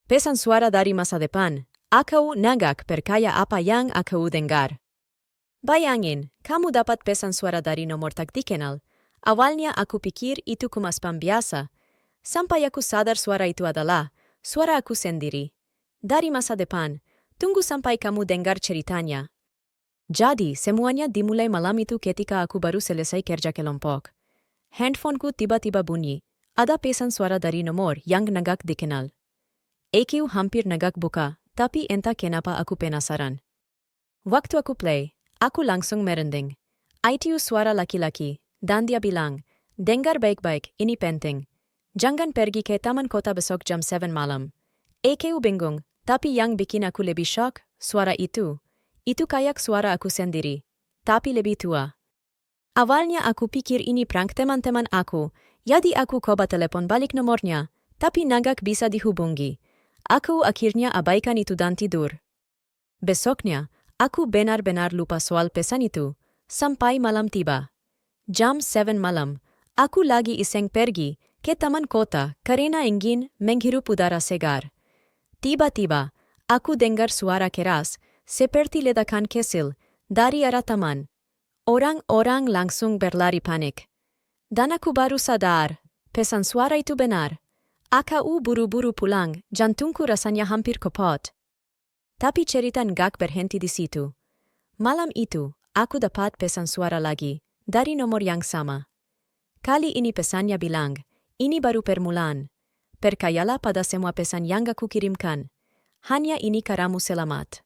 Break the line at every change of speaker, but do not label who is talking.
Pesan suara dari masa depan. Aku nggak percaya apa yang aku dengar. Bayangin, kamu dapat pesan suara dari nomor tak dikenal. Awalnya aku pikir itu cuma spam biasa. Sampai aku sadar suara itu adalah suara aku sendiri. Dari masa depan, tunggu sampai kamu dengar ceritanya. Jadi, semuanya dimulai malam itu ketika aku baru selesai kerja kelompok. Handphoneku tiba-tiba bunyi. Ada pesan suara dari nomor yang nggak dikenal. Aku hampir nggak buka, tapi entah kenapa aku penasaran. Waktu aku play, aku langsung merinding. Itu suara laki-laki, dan dia bilang, dengar baik-baik, ini penting. Jangan pergi ke taman kota besok jam 7 malam. Aku bingung, tapi yang bikin aku lebih shock, suara itu kayak suara aku sendiri, tapi lebih tua. Awalnya aku pikir ini prank teman-teman aku, jadi aku coba telepon balik nomornya, tapi nggak bisa dihubungi. Aku akhirnya abaikan itu dan tidur. Besoknya, aku benar-benar lupa soal pesan itu, sampai malam tiba. Jam 7 malam, aku lagi iseng pergi ke taman kota karena ingin menghirup udara segar. Tiba-tiba, aku dengar suara keras, seperti ledakan kecil, dari arah taman. Orang-orang langsung berlari panik. Dan aku baru sadar, pesan suara itu benar. Aku buru-buru pulang, jantungku rasanya hampir kopot. Tapi cerita nggak berhenti di situ. Malam itu, aku dapat pesan suara lagi, dari nomor yang sama. Kali ini pesannya bilang, ini baru permulaan. Percayalah pada semua pesan yang aku kirimkan. Hanya ini karamu selamat.